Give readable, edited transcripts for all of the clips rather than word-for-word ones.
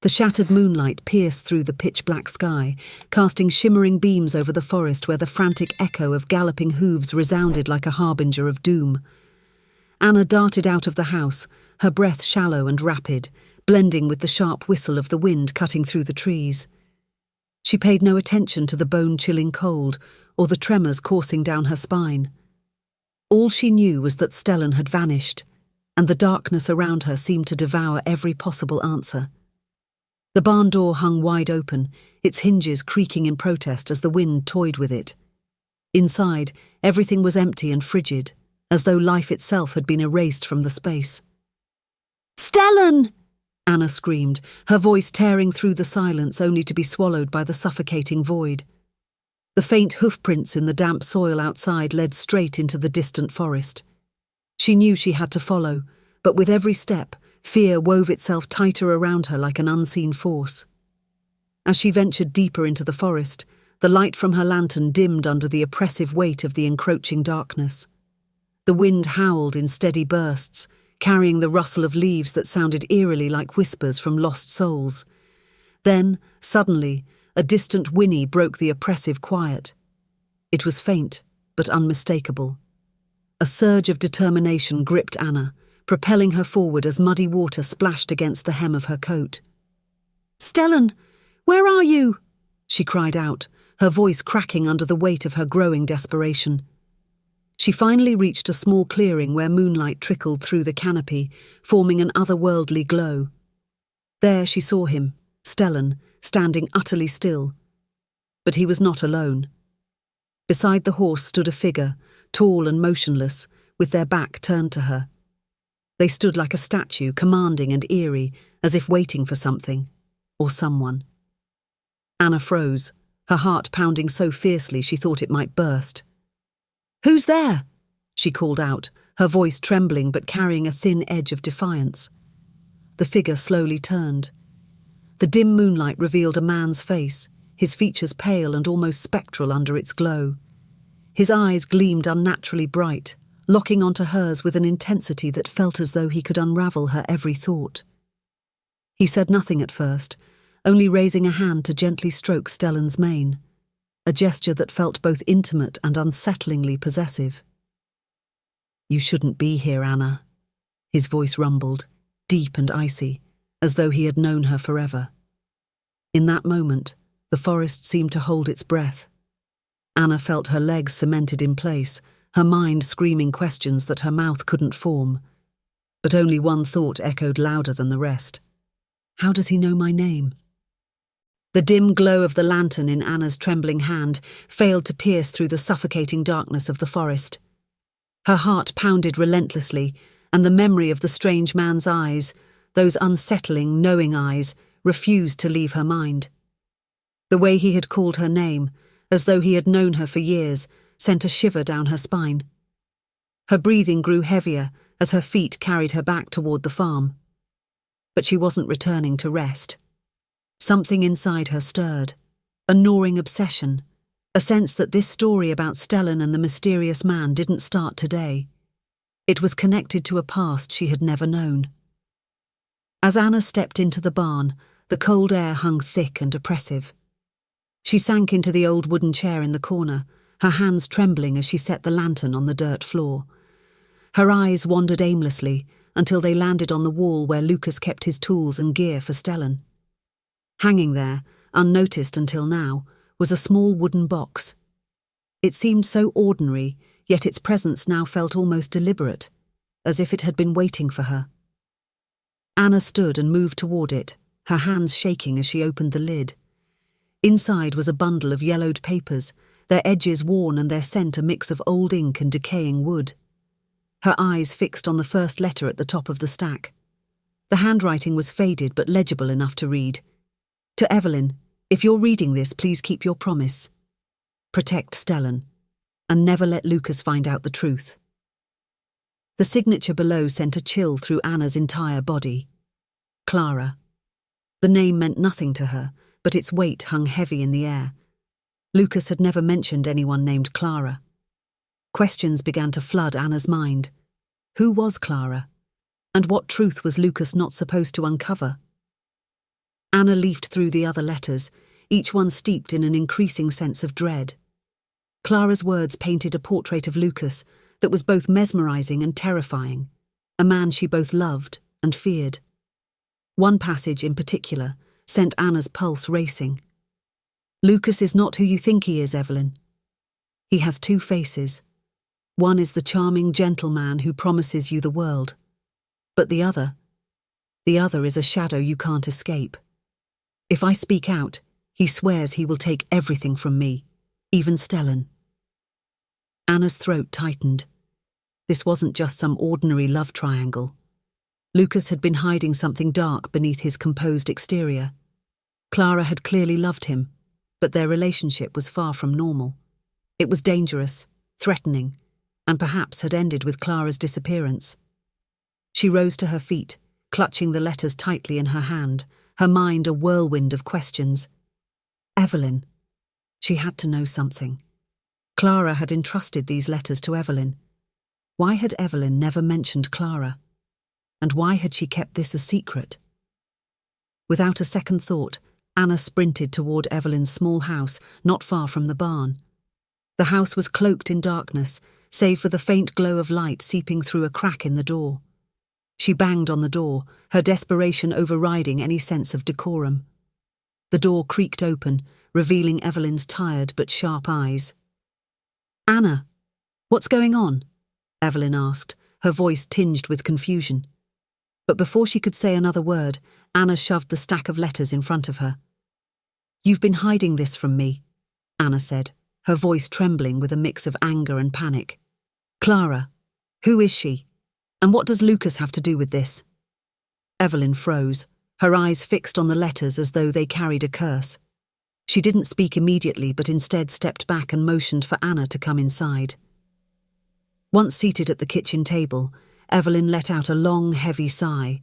The shattered moonlight pierced through the pitch-black sky, casting shimmering beams over the forest where the frantic echo of galloping hooves resounded like a harbinger of doom. Anna darted out of the house, her breath shallow and rapid, blending with the sharp whistle of the wind cutting through the trees. She paid no attention to the bone-chilling cold or the tremors coursing down her spine. All she knew was that Stellan had vanished, and the darkness around her seemed to devour every possible answer. The barn door hung wide open, its hinges creaking in protest as the wind toyed with it. Inside, everything was empty and frigid, as though life itself had been erased from the space. "Stellan!" Anna screamed, her voice tearing through the silence only to be swallowed by the suffocating void. The faint hoofprints in the damp soil outside led straight into the distant forest. She knew she had to follow, but with every step, fear wove itself tighter around her like an unseen force. As she ventured deeper into the forest, the light from her lantern dimmed under the oppressive weight of the encroaching darkness. The wind howled in steady bursts, carrying the rustle of leaves that sounded eerily like whispers from lost souls. Then, suddenly, a distant whinny broke the oppressive quiet. It was faint, but unmistakable. A surge of determination gripped Anna, propelling her forward as muddy water splashed against the hem of her coat. "Stellan, where are you?" she cried out, her voice cracking under the weight of her growing desperation. She finally reached a small clearing where moonlight trickled through the canopy, forming an otherworldly glow. There she saw him, Stellan, standing utterly still. But he was not alone. Beside the horse stood a figure, tall and motionless, with their back turned to her. They stood like a statue, commanding and eerie, as if waiting for something, or someone. Anna froze, her heart pounding so fiercely she thought it might burst. "Who's there?" she called out, her voice trembling but carrying a thin edge of defiance. The figure slowly turned. The dim moonlight revealed a man's face, his features pale and almost spectral under its glow. His eyes gleamed unnaturally bright, locking onto hers with an intensity that felt as though he could unravel her every thought. He said nothing at first, only raising a hand to gently stroke Stellan's mane, a gesture that felt both intimate and unsettlingly possessive. "You shouldn't be here, Anna," his voice rumbled, deep and icy, as though he had known her forever. In that moment, the forest seemed to hold its breath. Anna felt her legs cemented in place, her mind screaming questions that her mouth couldn't form. But only one thought echoed louder than the rest. How does he know my name? The dim glow of the lantern in Anna's trembling hand failed to pierce through the suffocating darkness of the forest. Her heart pounded relentlessly, and the memory of the strange man's eyes, those unsettling, knowing eyes, refused to leave her mind. The way he had called her name, as though he had known her for years, sent a shiver down her spine. Her breathing grew heavier as her feet carried her back toward the farm. But she wasn't returning to rest. Something inside her stirred, a gnawing obsession, a sense that this story about Stellan and the mysterious man didn't start today. It was connected to a past she had never known. As Anna stepped into the barn, the cold air hung thick and oppressive. She sank into the old wooden chair in the corner, her hands trembling as she set the lantern on the dirt floor. Her eyes wandered aimlessly until they landed on the wall where Lucas kept his tools and gear for Stellan. Hanging there, unnoticed until now, was a small wooden box. It seemed so ordinary, yet its presence now felt almost deliberate, as if it had been waiting for her. Anna stood and moved toward it, her hands shaking as she opened the lid. Inside was a bundle of yellowed papers, their edges worn and their scent a mix of old ink and decaying wood. Her eyes fixed on the first letter at the top of the stack. The handwriting was faded but legible enough to read. "To Evelyn, if you're reading this, please keep your promise. Protect Stellan, and never let Lucas find out the truth." The signature below sent a chill through Anna's entire body. Clara. The name meant nothing to her, but its weight hung heavy in the air. Lucas had never mentioned anyone named Clara. Questions began to flood Anna's mind. Who was Clara? And what truth was Lucas not supposed to uncover? Anna leafed through the other letters, each one steeped in an increasing sense of dread. Clara's words painted a portrait of Lucas that was both mesmerizing and terrifying, a man she both loved and feared. One passage in particular sent Anna's pulse racing. "Lucas is not who you think he is, Evelyn. He has two faces. One is the charming gentleman who promises you the world, but the other is a shadow you can't escape. If I speak out, he swears he will take everything from me, even Stellan." Anna's throat tightened. This wasn't just some ordinary love triangle. Lucas had been hiding something dark beneath his composed exterior. Clara had clearly loved him, but their relationship was far from normal. It was dangerous, threatening, and perhaps had ended with Clara's disappearance. She rose to her feet, clutching the letters tightly in her hand, her mind a whirlwind of questions. Evelyn. She had to know something. Clara had entrusted these letters to Evelyn. Why had Evelyn never mentioned Clara? And why had she kept this a secret? Without a second thought, Anna sprinted toward Evelyn's small house, not far from the barn. The house was cloaked in darkness, save for the faint glow of light seeping through a crack in the door. She banged on the door, her desperation overriding any sense of decorum. The door creaked open, revealing Evelyn's tired but sharp eyes. "Anna, what's going on?" Evelyn asked, her voice tinged with confusion. But before she could say another word, Anna shoved the stack of letters in front of her. "You've been hiding this from me," Anna said, her voice trembling with a mix of anger and panic. "Clara, who is she? And what does Lucas have to do with this?" Evelyn froze, her eyes fixed on the letters as though they carried a curse. She didn't speak immediately, but instead stepped back and motioned for Anna to come inside. Once seated at the kitchen table, Evelyn let out a long, heavy sigh.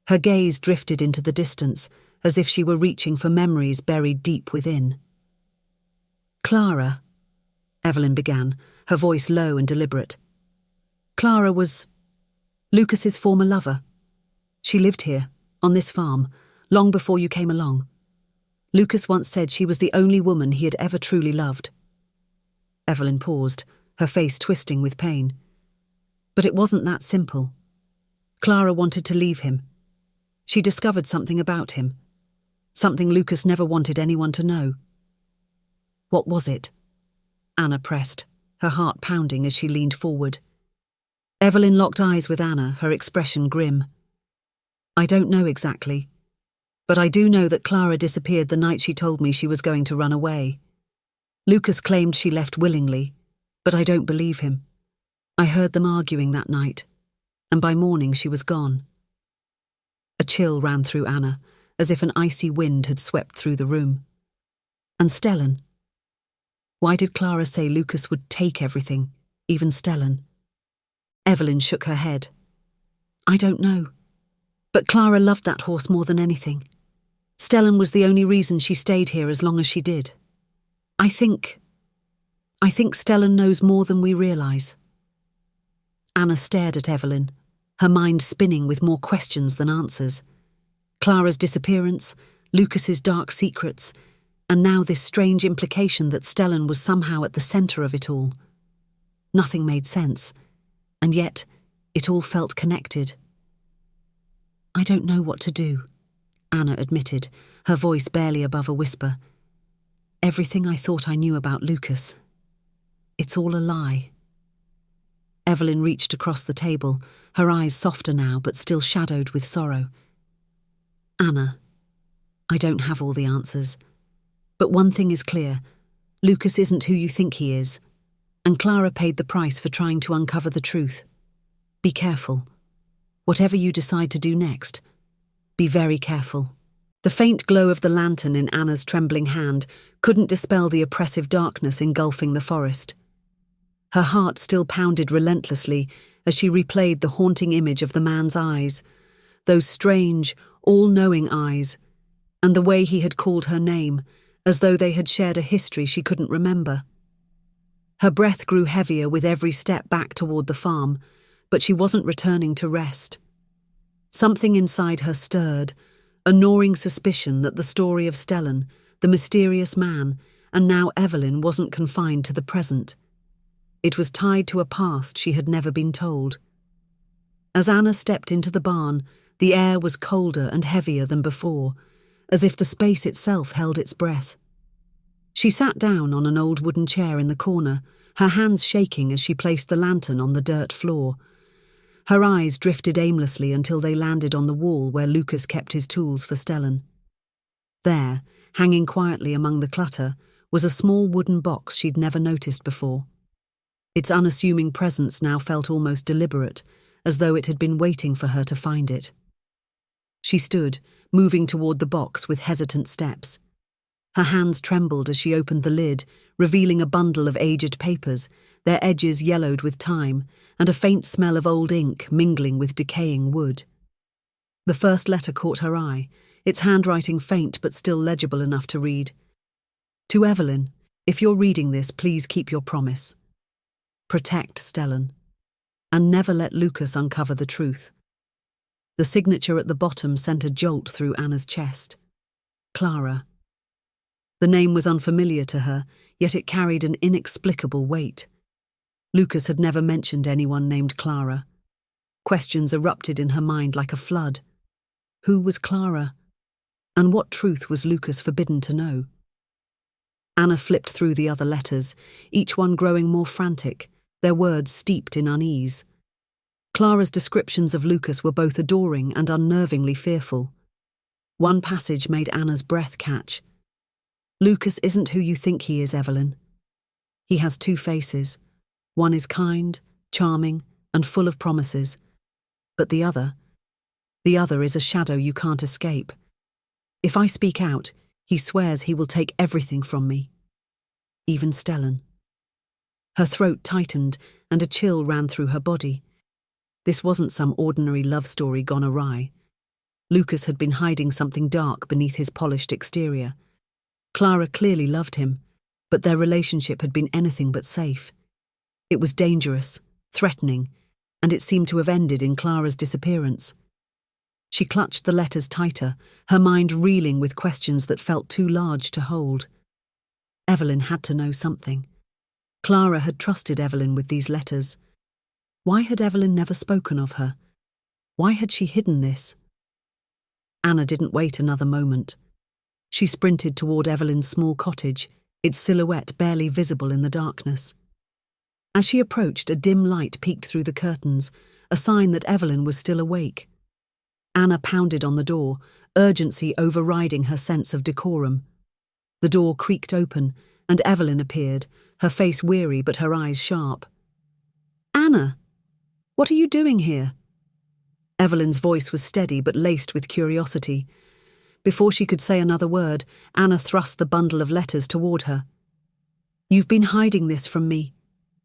Her gaze drifted into the distance, as if she were reaching for memories buried deep within. "Clara," Evelyn began, her voice low and deliberate. "Clara was Lucas's former lover. She lived here, on this farm, long before you came along. Lucas once said she was the only woman he had ever truly loved." Evelyn paused, her face twisting with pain. But it wasn't that simple. Clara wanted to leave him. She discovered something about him, something Lucas never wanted anyone to know. "What was it?" Anna pressed, her heart pounding as she leaned forward. Evelyn locked eyes with Anna, her expression grim. "I don't know exactly, but I do know that Clara disappeared the night she told me she was going to run away. Lucas claimed she left willingly, but I don't believe him. I heard them arguing that night, and by morning she was gone." A chill ran through Anna, as if an icy wind had swept through the room. "And Stellan? Why did Clara say Lucas would take everything, even Stellan?" Evelyn shook her head. "I don't know. But Clara loved that horse more than anything. Stellan was the only reason she stayed here as long as she did. I think Stellan knows more than we realize." Anna stared at Evelyn, her mind spinning with more questions than answers. Clara's disappearance, Lucas's dark secrets, and now this strange implication that Stellan was somehow at the center of it all. Nothing made sense, and yet it all felt connected. "I don't know what to do," Anna admitted, her voice barely above a whisper. "Everything I thought I knew about Lucas, it's all a lie." Evelyn reached across the table, her eyes softer now but still shadowed with sorrow. "Anna, I don't have all the answers, but one thing is clear. Lucas isn't who you think he is, and Clara paid the price for trying to uncover the truth. Be careful. Whatever you decide to do next, be very careful." The faint glow of the lantern in Anna's trembling hand couldn't dispel the oppressive darkness engulfing the forest. Her heart still pounded relentlessly as she replayed the haunting image of the man's eyes, those strange, all-knowing eyes, and the way he had called her name, as though they had shared a history she couldn't remember. Her breath grew heavier with every step back toward the farm, but she wasn't returning to rest. Something inside her stirred, a gnawing suspicion that the story of Stellan, the mysterious man, and now Evelyn wasn't confined to the present. It was tied to a past she had never been told. As Anna stepped into the barn, the air was colder and heavier than before, as if the space itself held its breath. She sat down on an old wooden chair in the corner, her hands shaking as she placed the lantern on the dirt floor. Her eyes drifted aimlessly until they landed on the wall where Lucas kept his tools for Stellan. There, hanging quietly among the clutter, was a small wooden box she'd never noticed before. Its unassuming presence now felt almost deliberate, as though it had been waiting for her to find it. She stood, moving toward the box with hesitant steps. Her hands trembled as she opened the lid, revealing a bundle of aged papers, their edges yellowed with time, and a faint smell of old ink mingling with decaying wood. The first letter caught her eye, its handwriting faint but still legible enough to read. "To Evelyn, if you're reading this, please keep your promise. Protect Stellan, and never let Lucas uncover the truth." The signature at the bottom sent a jolt through Anna's chest. Clara. The name was unfamiliar to her, yet it carried an inexplicable weight. Lucas had never mentioned anyone named Clara. Questions erupted in her mind like a flood. Who was Clara? And what truth was Lucas forbidden to know? Anna flipped through the other letters, each one growing more frantic, their words steeped in unease. Clara's descriptions of Lucas were both adoring and unnervingly fearful. One passage made Anna's breath catch. "Lucas isn't who you think he is, Evelyn. He has two faces. One is kind, charming, and full of promises. But the other is a shadow you can't escape. If I speak out, he swears he will take everything from me. Even Stellan." Her throat tightened and a chill ran through her body. This wasn't some ordinary love story gone awry. Lucas had been hiding something dark beneath his polished exterior. Clara clearly loved him, but their relationship had been anything but safe. It was dangerous, threatening, and it seemed to have ended in Clara's disappearance. She clutched the letters tighter, her mind reeling with questions that felt too large to hold. Evelyn had to know something. Clara had trusted Evelyn with these letters. Why had Evelyn never spoken of her? Why had she hidden this? Anna didn't wait another moment. She sprinted toward Evelyn's small cottage, its silhouette barely visible in the darkness. As she approached, a dim light peeked through the curtains, a sign that Evelyn was still awake. Anna pounded on the door, urgency overriding her sense of decorum. The door creaked open, and Evelyn appeared, her face weary but her eyes sharp. "Anna, what are you doing here?" Evelyn's voice was steady but laced with curiosity. Before she could say another word, Anna thrust the bundle of letters toward her. "You've been hiding this from me,"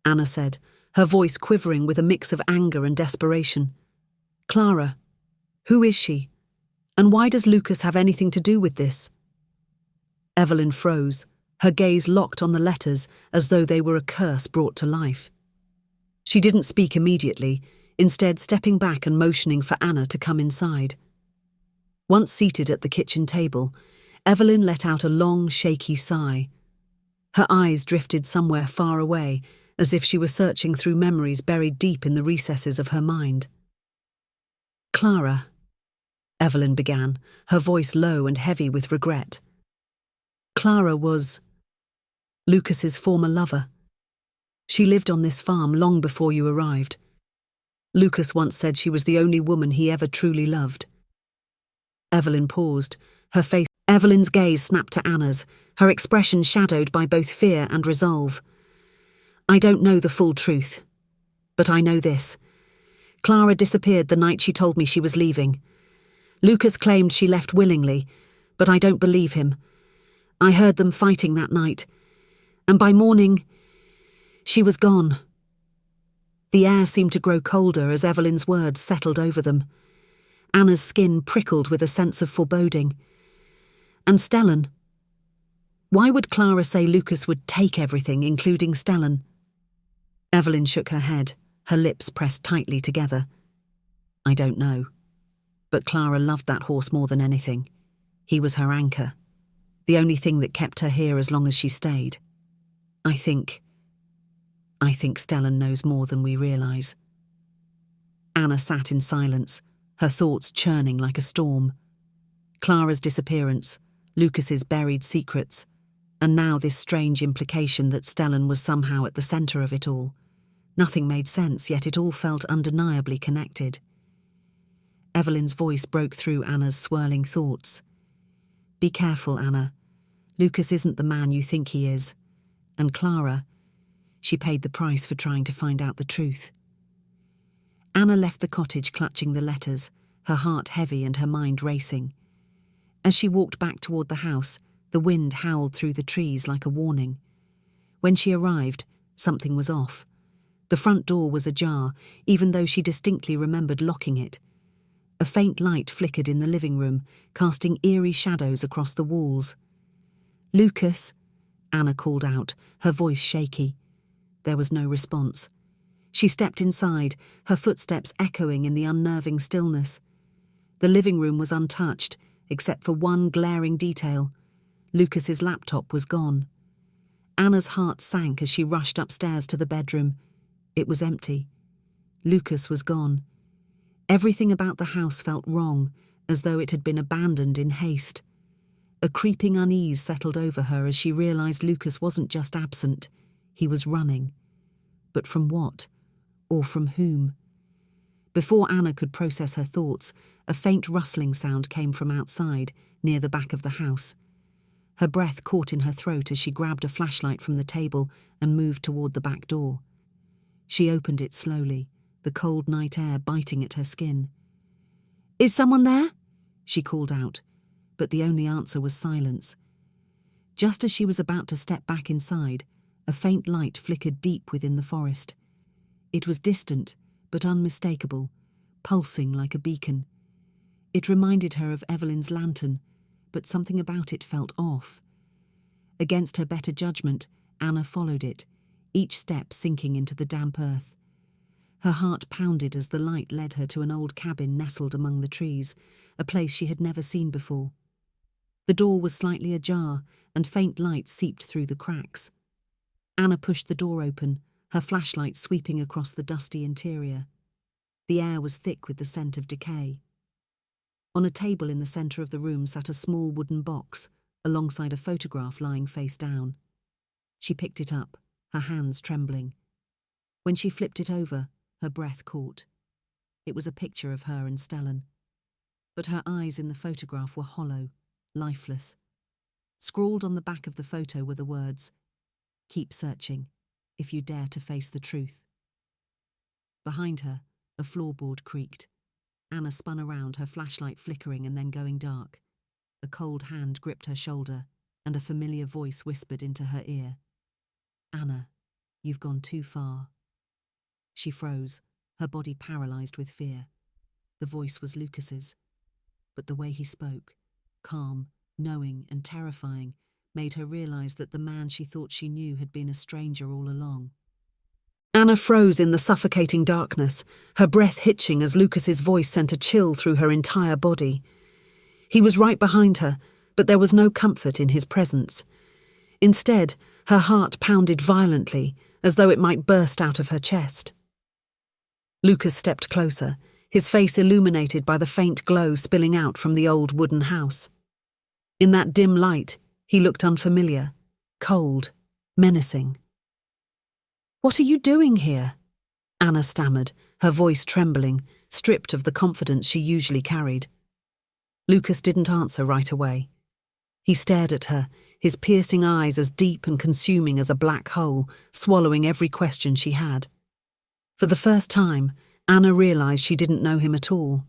Anna said, her voice quivering with a mix of anger and desperation. "Clara, who is she? And why does Lucas have anything to do with this?" Evelyn froze, her gaze locked on the letters as though they were a curse brought to life. She didn't speak immediately, instead stepping back and motioning for Anna to come inside. Once seated at the kitchen table, Evelyn let out a long, shaky sigh. Her eyes drifted somewhere far away, as if she were searching through memories buried deep in the recesses of her mind. "Clara," Evelyn began, her voice low and heavy with regret. "Clara was Lucas's former lover. She lived on this farm long before you arrived. Lucas once said she was the only woman he ever truly loved." Evelyn paused, Evelyn's gaze snapped to Anna's, her expression shadowed by both fear and resolve. "I don't know the full truth, but I know this. Clara disappeared the night she told me she was leaving. Lucas claimed she left willingly, but I don't believe him. I heard them fighting that night, and by morning, she was gone." The air seemed to grow colder as Evelyn's words settled over them. Anna's skin prickled with a sense of foreboding. "And Stellan? Why would Clara say Lucas would take everything, including Stellan?" Evelyn shook her head, her lips pressed tightly together. "I don't know. But Clara loved that horse more than anything. He was her anchor, the only thing that kept her here as long as she stayed. I think Stellan knows more than we realise. Anna sat in silence, her thoughts churning like a storm. Clara's disappearance, Lucas's buried secrets, and now this strange implication that Stellan was somehow at the centre of it all. Nothing made sense, yet it all felt undeniably connected. Evelyn's voice broke through Anna's swirling thoughts. Be careful, Anna. Lucas isn't the man you think he is. And Clara, she paid the price for trying to find out the truth. Anna left the cottage clutching the letters, her heart heavy and her mind racing. As she walked back toward the house, the wind howled through the trees like a warning. When she arrived, something was off. The front door was ajar, even though she distinctly remembered locking it. A faint light flickered in the living room, casting eerie shadows across the walls. "Lucas," Anna called out, her voice shaky. There was no response. She stepped inside, her footsteps echoing in the unnerving stillness. The living room was untouched, except for one glaring detail. Lucas's laptop was gone. Anna's heart sank as she rushed upstairs to the bedroom. It was empty. Lucas was gone. Everything about the house felt wrong, as though it had been abandoned in haste. A creeping unease settled over her as she realised Lucas wasn't just absent, he was running. But from what? Or from whom? Before Anna could process her thoughts, a faint rustling sound came from outside, near the back of the house. Her breath caught in her throat as she grabbed a flashlight from the table and moved toward the back door. She opened it slowly, the cold night air biting at her skin. "Is someone there?" she called out, but the only answer was silence. Just as she was about to step back inside, a faint light flickered deep within the forest. It was distant, but unmistakable, pulsing like a beacon. It reminded her of Evelyn's lantern, but something about it felt off. Against her better judgment, Anna followed it, each step sinking into the damp earth. Her heart pounded as the light led her to an old cabin nestled among the trees, a place she had never seen before. The door was slightly ajar, and faint light seeped through the cracks. Anna pushed the door open, her flashlight sweeping across the dusty interior. The air was thick with the scent of decay. On a table in the centre of the room sat a small wooden box, alongside a photograph lying face down. She picked it up, her hands trembling. When she flipped it over, her breath caught. It was a picture of her and Stellan. But her eyes in the photograph were hollow, lifeless. Scrawled on the back of the photo were the words, "Keep searching, if you dare to face the truth." Behind her, a floorboard creaked. Anna spun around, her flashlight flickering and then going dark. A cold hand gripped her shoulder, and a familiar voice whispered into her ear. "Anna, you've gone too far." She froze, her body paralysed with fear. The voice was Lucas's, but the way he spoke, calm, knowing and terrifying, made her realise that the man she thought she knew had been a stranger all along. Anna froze in the suffocating darkness, her breath hitching as Lucas's voice sent a chill through her entire body. He was right behind her, but there was no comfort in his presence. Instead, her heart pounded violently, as though it might burst out of her chest. Lucas stepped closer, his face illuminated by the faint glow spilling out from the old wooden house. In that dim light, he looked unfamiliar, cold, menacing. "What are you doing here?" Anna stammered, her voice trembling, stripped of the confidence she usually carried. Lucas didn't answer right away. He stared at her, his piercing eyes as deep and consuming as a black hole, swallowing every question she had. For the first time, Anna realised she didn't know him at all.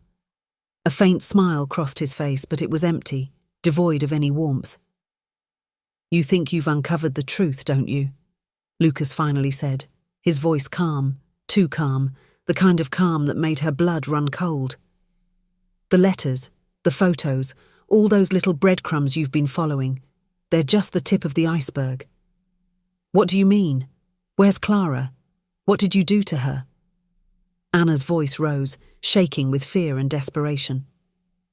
A faint smile crossed his face, but it was empty, devoid of any warmth. "You think you've uncovered the truth, don't you?" Lucas finally said, his voice calm, too calm, the kind of calm that made her blood run cold. "The letters, the photos, all those little breadcrumbs you've been following, they're just the tip of the iceberg." "What do you mean? Where's Clara? What did you do to her?" Anna's voice rose, shaking with fear and desperation.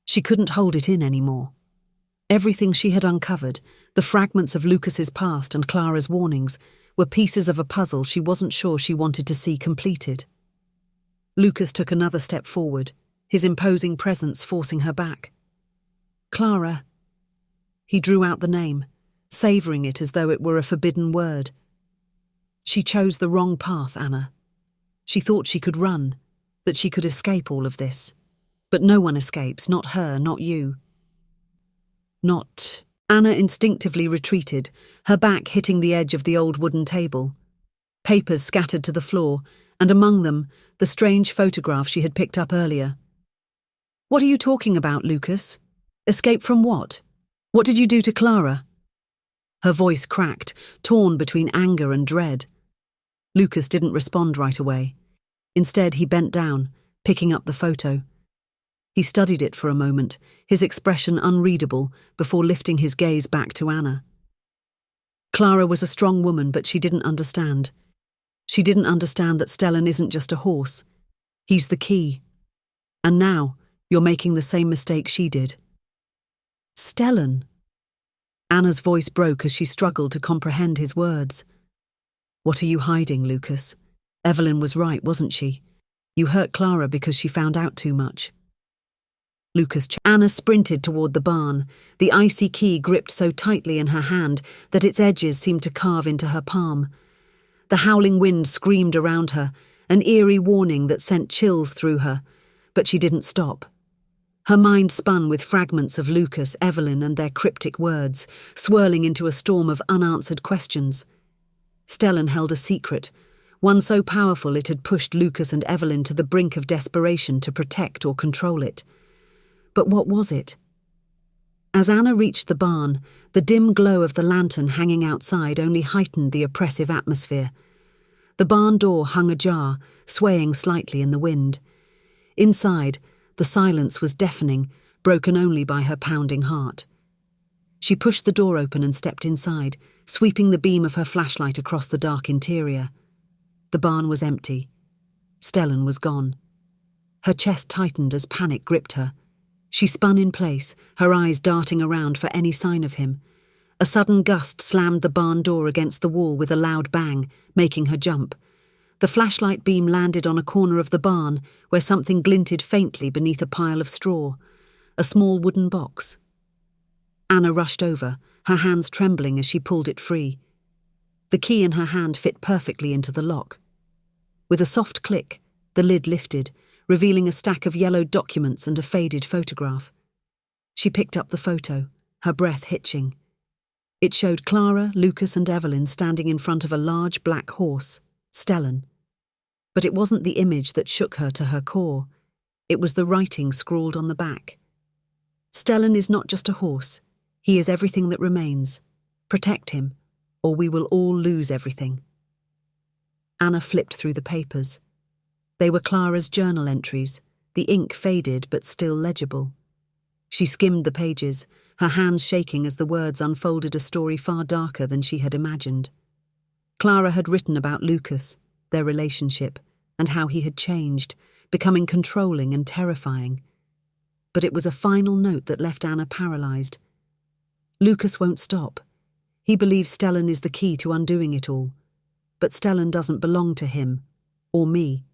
She couldn't hold it in anymore. Everything she had uncovered, the fragments of Lucas's past and Clara's warnings, were pieces of a puzzle she wasn't sure she wanted to see completed. Lucas took another step forward, his imposing presence forcing her back. "Clara." He drew out the name, savouring it as though it were a forbidden word. "She chose the wrong path, Anna. She thought she could run, that she could escape all of this. But no one escapes, not her, not you." "Not..." Anna instinctively retreated, her back hitting the edge of the old wooden table. Papers scattered to the floor, and among them, the strange photograph she had picked up earlier. "What are you talking about, Lucas? Escape from what? What did you do to Clara?" Her voice cracked, torn between anger and dread. Lucas didn't respond right away. Instead, he bent down, picking up the photo. He studied it for a moment, his expression unreadable, before lifting his gaze back to Anna. Clara was a strong woman, but she didn't understand. She didn't understand that Stellan isn't just a horse. He's the key. And now, you're making the same mistake she did. "Stellan." Anna's voice broke as she struggled to comprehend his words. "What are you hiding, Lucas? Evelyn was right, wasn't she? You hurt Clara because she found out too much." Anna sprinted toward the barn, the icy key gripped so tightly in her hand that its edges seemed to carve into her palm. The howling wind screamed around her, an eerie warning that sent chills through her, but she didn't stop. Her mind spun with fragments of Lucas, Evelyn, and their cryptic words, swirling into a storm of unanswered questions. Stellan held a secret, one so powerful it had pushed Lucas and Evelyn to the brink of desperation to protect or control it. But what was it? As Anna reached the barn, the dim glow of the lantern hanging outside only heightened the oppressive atmosphere. The barn door hung ajar, swaying slightly in the wind. Inside, the silence was deafening, broken only by her pounding heart. She pushed the door open and stepped inside, sweeping the beam of her flashlight across the dark interior. The barn was empty. Stellan was gone. Her chest tightened as panic gripped her. She spun in place, her eyes darting around for any sign of him. A sudden gust slammed the barn door against the wall with a loud bang, making her jump. The flashlight beam landed on a corner of the barn, where something glinted faintly beneath a pile of straw. A small wooden box. Anna rushed over, her hands trembling as she pulled it free. The key in her hand fit perfectly into the lock. With a soft click, the lid lifted, revealing a stack of yellowed documents and a faded photograph. She picked up the photo, her breath hitching. It showed Clara, Lucas, and Evelyn standing in front of a large black horse, Stellan. But it wasn't the image that shook her to her core. It was the writing scrawled on the back. "Stellan is not just a horse. He is everything that remains. Protect him, or we will all lose everything." Anna flipped through the papers. They were Clara's journal entries, the ink faded but still legible. She skimmed the pages, her hands shaking as the words unfolded a story far darker than she had imagined. Clara had written about Lucas, their relationship, and how he had changed, becoming controlling and terrifying. But it was a final note that left Anna paralyzed. Lucas won't stop. He believes Stellan is the key to undoing it all. But Stellan doesn't belong to him, or me.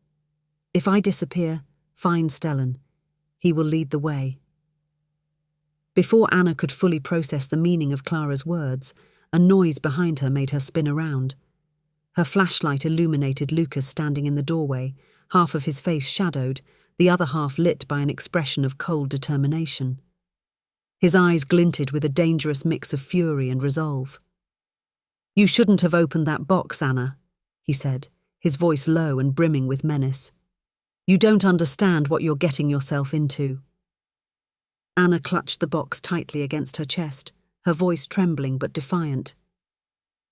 If I disappear, find Stellan. He will lead the way. Before Anna could fully process the meaning of Clara's words, a noise behind her made her spin around. Her flashlight illuminated Lucas standing in the doorway, half of his face shadowed, the other half lit by an expression of cold determination. His eyes glinted with a dangerous mix of fury and resolve. "You shouldn't have opened that box, Anna," he said, his voice low and brimming with menace. "You don't understand what you're getting yourself into." Anna clutched the box tightly against her chest, her voice trembling but defiant.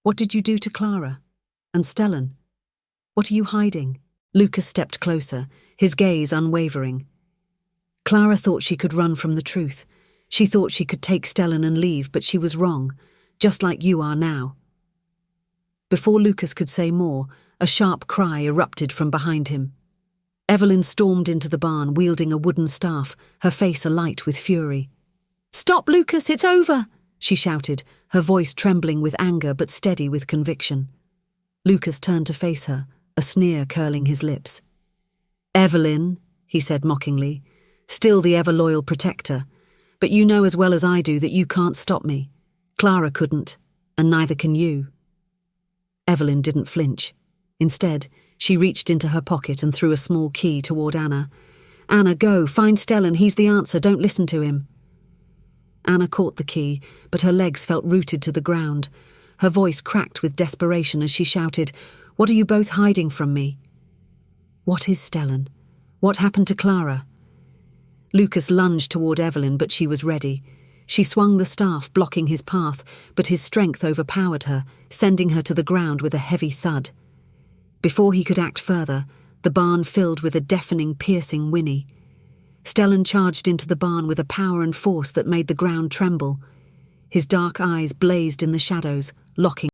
"What did you do to Clara? And Stellan? What are you hiding?" Lucas stepped closer, his gaze unwavering. Clara thought she could run from the truth. She thought she could take Stellan and leave, but she was wrong, just like you are now. Before Lucas could say more, a sharp cry erupted from behind him. Evelyn stormed into the barn, wielding a wooden staff, her face alight with fury. "Stop, Lucas, it's over!" she shouted, her voice trembling with anger but steady with conviction. Lucas turned to face her, a sneer curling his lips. "Evelyn," he said mockingly, "still the ever-loyal protector, but you know as well as I do that you can't stop me. Clara couldn't, and neither can you." Evelyn didn't flinch. Instead, she reached into her pocket and threw a small key toward Anna. "Anna, go, find Stellan, he's the answer, don't listen to him." Anna caught the key, but her legs felt rooted to the ground. Her voice cracked with desperation as she shouted, "What are you both hiding from me?" "What is Stellan? What happened to Clara?" Lucas lunged toward Evelyn, but she was ready. She swung the staff, blocking his path, but his strength overpowered her, sending her to the ground with a heavy thud. Before he could act further, the barn filled with a deafening, piercing whinny. Stellan charged into the barn with a power and force that made the ground tremble. His dark eyes blazed in the shadows, locking